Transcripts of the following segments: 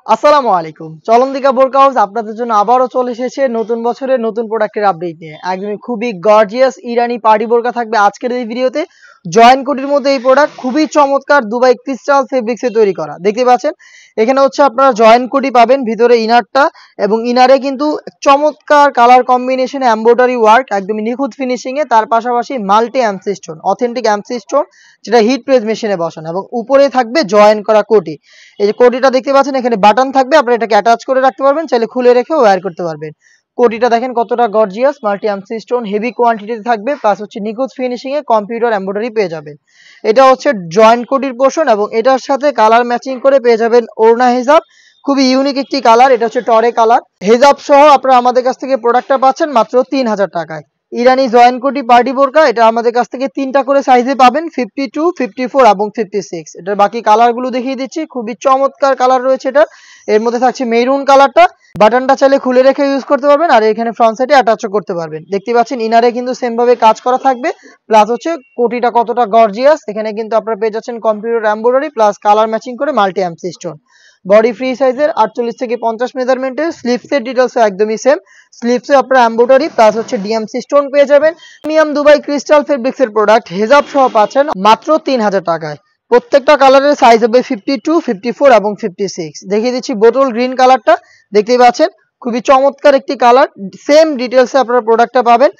আসসালামু আলাইকুম। চলন্তিকা বোরকা হাউস আপনাদের জন্য আবারও চলে এসেছে নতুন বছরের নতুন প্রোডাক্টের আপডেট নিয়ে। একদমই খুবই গর্জিয়াস ইরানি পার্টি বোরকা থাকবে আজকের এই ভিডিওতে। জয়েন্ট কোটির মধ্যে এই প্রোডাক্ট খুবই চমৎকার দুবাই ক্রিস্টাল ফেব্রিক্সে তৈরি করা। দেখতে পাচ্ছেন এখানে হচ্ছে আপনারা জয়েন্ট কোটি পাবেন, ভিতরে ইনারটা এবং ইনারে কিন্তু চমৎকার কালার কম্বিনেশনে এমব্রয়ডারি ওয়ার্ক একদমই নিখুঁত ফিনিশিং এ, তার পাশাপাশি multi MC stone, authentic MC stone যেটা হিট প্রেস মেশিনে বসানো, এবং উপরে থাকবে জয়েন্ট করা কোটি। এই যে কোটিটা দেখতে পাচ্ছেন এখানে বাটন থাকবে, আপনারা এটাকে অ্যাটাচ করে রাখতে পারবেন, চাইলে খুলে রেখে ওয়্যার করতে পারবেন। কোটিটা দেখেন কতটা gorgeous, multi MC stone heavy কোয়ান্টিটিতে থাকবে, প্লাস হচ্ছে নিখুঁত ফিনিশিং এ কম্পিউটার এমব্রয়ডারি পেয়ে যাবেন। এটা হচ্ছে জয়েন্ট কোটির পোর্শন এবং এটার সাথে কালার ম্যাচিং করে পেয়ে যাবেন ওড়না হিজাব। খুবই ইউনিক একটি কালার, এটা হচ্ছে টরে কালার। হিজাব সহ আপনারা আমাদের কাছ থেকে প্রোডাক্টটা পাচ্ছেন মাত্র 3000 টাকায়। ইরানি জয়েন্ট কোটি পার্টি বোরকা, এটা আমাদের কাছ থেকে 3টা করে সাইজে পাবেন, 52, 54 এবং 56। এটার বাকি কালারগুলো দেখিয়ে দিচ্ছি, খুবই চমৎকার কালার রয়েছে এটার। এর মধ্যে থাকছে মেরুন কালারটা, বাটনটা চাইলে খুলে রেখে ইউজ করতে পারবেন, আর এখানে ফ্রন্ট সাইডে অ্যাটাচও করতে পারবেন। দেখতে পাচ্ছেন ইনারে কিন্তু সেম ভাবে কাজ করা থাকবে, প্লাস হচ্ছে কোটিটা কতটা গর্জিয়াস। এখানে কিন্তু আপনারা পেয়ে যাচ্ছেন computer embroidery plus colour matching করে multi MC stone. Body free সাইজের 48 থেকে 50 মেজারমেন্টের। স্লিভসের ডিটেলস একদমই সেম, স্লিভসে আপনারা এমব্রয়ডারি প্লাস হচ্ছে ডিএমসি স্টোন পেয়ে যাবেন। প্রিমিয়াম দুবাই ক্রিস্টাল ফেব্রিক্সের প্রোডাক্ট হেজাব সহ পাচ্ছেন মাত্র 3000 টাকায়। প্রত্যেকটা কালারের সাইজ হবে 52, 54 এবং 56। দেখিয়ে দিচ্ছি বোতল গ্রিন কালারটা, দেখতেই পাচ্ছেন খুবই চমৎকার একটি কালার। সেম ডিটেলসে আপনারা প্রোডাক্টটা পাবেন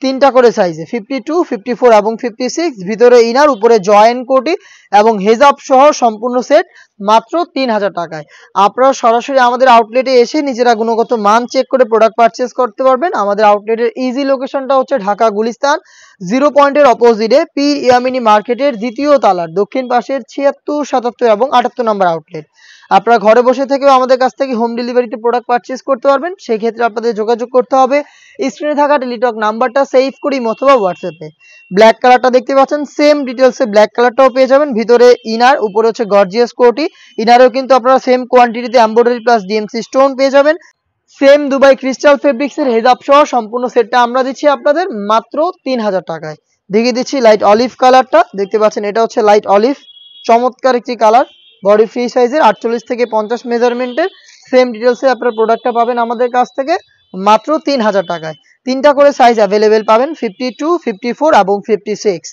3টা করে সাইজে, 52, 54 এবং 56। ভিতরে ইনার, উপরে জয়েন্ট কোটি এবং হেজাব সহ সম্পূর্ণ সেট মাত্র 3000 টাকায়। আপনারা সরাসরি আমাদের আউটলেটে এসে নিজেরা গুণগত মান চেক করে প্রোডাক্ট পারচেজ করতে পারবেন। আমাদের আউটলেটের ইজি লোকেশনটা হচ্ছে ঢাকা গুলিস্তান 0 পয়েন্টের অপোজিটে পীর ইয়ামিনী মার্কেটের দ্বিতীয় তালার দক্ষিণ পাশের 76, 77 এবং 78 নম্বর আউটলেট। আপনারা ঘরে বসে থেকেও আমাদের কাছ থেকে হোম ডেলিভারিতে প্রোডাক্ট পারচেজ করতে পারবেন। সেই ক্ষেত্রে আপনাদের যোগাযোগ করতে হবে স্ক্রিনে থাকা টেলিটক নাম্বারটা সেভ করি অথবা হোয়াটসঅ্যাপে। ব্ল্যাক কালারটা দেখতে পাচ্ছেন সেম ডিটেলসে ব্ল্যাক কালারটাও পেয়ে যাবেন, ভিতরে ইনার, উপরে হচ্ছে গর্জিয়াস কোটি। ইনারেও কিন্তু আপনারা সেম কোয়ান্টিটিতে এমব্রয়ডারি প্লাস ডিএমসি স্টোন পেয়ে যাবেন। সেম দুবাই ক্রিস্টাল ফেব্রিক্সের হেজাব সহ সম্পূর্ণ সেটটা আমরা দিচ্ছি আপনাদের মাত্র 3000 টাকায়। দেখিয়ে দিচ্ছি লাইট অলিভ কালারটা, দেখতে পাচ্ছেন এটা হচ্ছে লাইট অলিভ, চমৎকার একটি কালার। বডি ফ্রি সাইজের 48 থেকে 50 মেজারমেন্টের। সেম ডিটেলসে আপনার প্রোডাক্টটা পাবেন আমাদের কাছ থেকে মাত্র 3000 টাকায়। 3টা করে সাইজ অ্যাভেলেবেল পাবেন, 52, 54 এবং 56।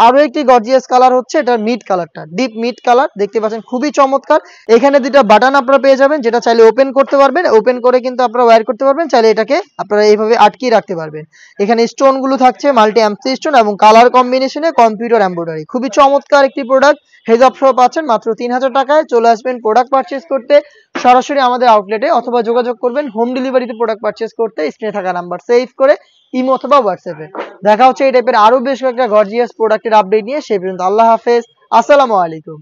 আরো একটি গর্জিয়াস কালার হচ্ছে এটা মিড কালারটা, ডিপ মিড কালার, দেখতে পাচ্ছেন খুবই চমৎকার। এখানে দুটো বাটন আপনারা পেয়ে যাবেন, যেটা চাইলে ওপেন করতে পারবেন, ওপেন করে কিন্তু আপনারা ওয়্যার করতে পারবেন, চাইলে এটাকে আপনারা এইভাবে আটকিয়ে রাখতে পারবেন। এখানে স্টোন গুলো থাকছে মাল্টি এমসি স্টোন এবং কালার কম্বিনেশনে কম্পিউটার এমব্রয়ডারি। খুবই চমৎকার একটি প্রোডাক্ট, হেজাব সহ পাচ্ছেন মাত্র 3000 টাকায়। চলে আসবেন প্রোডাক্ট পারচেজ করতে সরাসরি আমাদের আউটলেটে, অথবা যোগাযোগ করবেন হোম ডেলিভারিতে প্রোডাক্ট পারচেজ করতে স্ক্রিনে থাকা নাম্বার সেভ করে ইমো অথবা হোয়াটসঅ্যাপে। দেখা হচ্ছে এই টাইপের আরো বেশ কয়েকটা গর্জিয়াস প্রোডাক্টের আপডেট নিয়ে। সেই পর্যন্ত আল্লাহ হাফেজ, আসসালামু আলাইকুম।